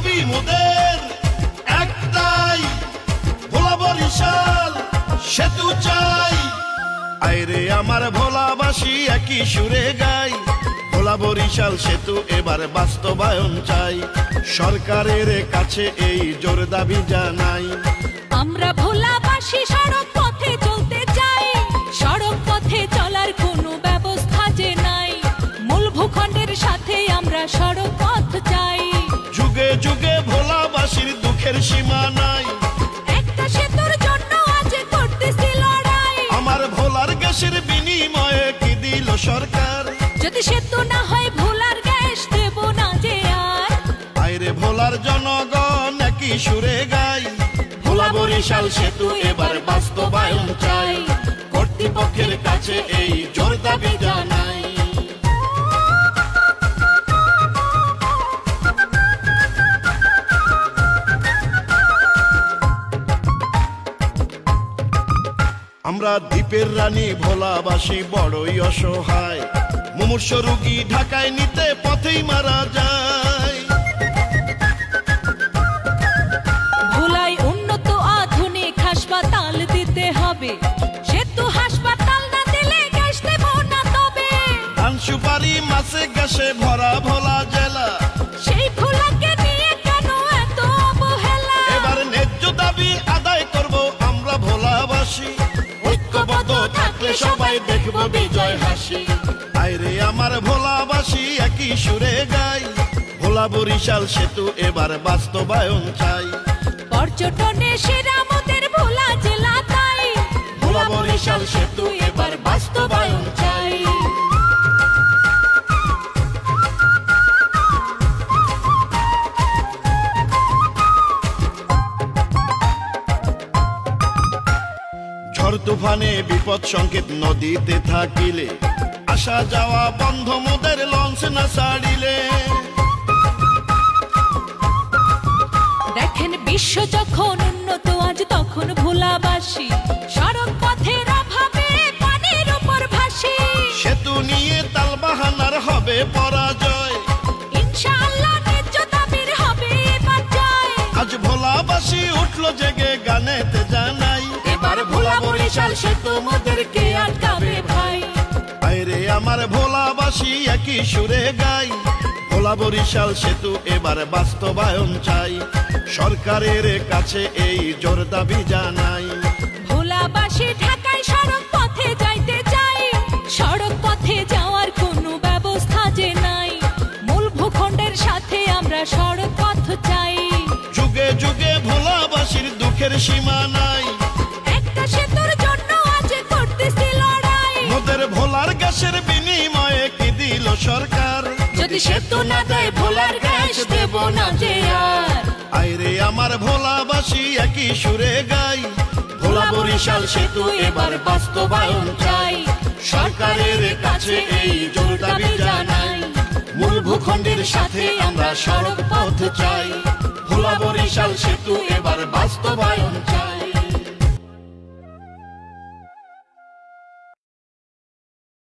দাবি মোদের একটাই, ভোলা বরিশাল সেতু চাই। আইরে আমার ভোলাবাসী একই সুরে গাই, ভোলা বরিশাল সেতু এবার বাস্তবায়ন চাই। সরকারের কাছে এই জোর দাবি জানাই। আমরা ভোলাবাসী সড়ক পথে চলতে চাই, সড়ক পথে চলার কোনো ব্যবস্থা যে নাই। মূল ভূখণ্ডের সাথে আমরা সড়ক পথ চাই। যুগে যুগে ভোলাবাসীর দুঃখের সীমা নাই, একটা সেতুর জন্য আজ করতেছি লড়াই। আমার ভোলার গ্যাসের বিনিময়ে কি দিল সরকার? যদি সেতু না হয় ভোলার গ্যাস দেব না যে আর। আইরে ভোলার জনগণ একই সুরে গাই, ভোলা বরিশাল সেতু এবার বাস্তবায়ন চাই। কর্তৃপক্ষের কাছে এই জোর দাবি জানাই। আমরা দ্বীপের রানী ভোলাবাসী বড়ই অসহায়, মুমূর্ষ রোগী ঢাকায় নিতে পথেই মারা যায়। ভোলায় উন্নত আধুনিক হাসপাতাল দিতে হবে, সেতু হাসপাতাল না দিলে গ্যাস দেব না তবে। ধান সুপারি মাছে গ্যাসে ভরা ভোলা জেলা, সেই ভোলাকে নিয়ে কেন এত অবহেলা? এবার ন্যায্য দাবি আদায় করব আমরা ভোলাবাসী, ঐক্যবদ্ধ থাকলে সবাই দেখব বিজয় হাসি। আইরে আমার ভোলাবাসী একই সুরে গাই, ভোলা বরিশাল সেতু এবার বাস্তবায়ন চাই। পর্যটনে সেরা মোদের ভোলা জেলা তাই, ভোলা বরিশাল সেতু এবার বাস্তবায়ন চাই। ঝড় তুফানে বিপদ সংকেত নদীতে থাকিলে, আসা যাওয়া বন্ধ মোদের লঞ্চ না ছাড়িলে। দেখেন বিশ্ব যখন উন্নত আজ তখন ভোলাবাসী সড়ক পথের অভাবে পানির উপর ভাসি। সেতু নিয়ে তালবাহানার হবে পরাজয়, ইনশাআল্লাহ ন্যায্য দাবির হবে এবার জয়। আজ ভোলাবাসী উঠলো জেগে গানেতে জানাই, এবার ভোলা বরিশাল সেতু মোদেরকে আটকাবে ভাই। আইরে আমার ভোলাবাসী একই সুরে গাই, ভোলা বরিশাল সেতু এবার বাস্তবায়ন চাই। সরকারের কাছে এই জোর দাবি জানাই। ভোলাবাসী ঢাকায় সড়ক পথে যাইতে চাই, সড়ক পথে যাওয়ার কোনো ব্যবস্থা যে নাই। মূল ভূখণ্ডের সাথে আমরা সড়ক পথ চাই। যুগে যুগে ভোলাবাসীর দুঃখের সীমা নাই, একটা সেতুর জন্য আজ করতেছি লড়াই। মোদের ভোলার গ্যাসের বিনিময়ে কি দিল সরকার? যদি সেতু না দেয় ভোলার গ্যাস দেব না যে আর। আইরে আমার ভোলাবাসী একই সুরে গাই, ভোলা বরিশাল সেতু এবার বাস্তবায়ন চাই। সরকারের কাছে এই জোর দাবি জানাই, মূল ভূখণ্ডের সাথে আমরা সড়ক পথ চাই। ভোলা বরিশাল সেতু এবার বাস্তবায়ন চাই।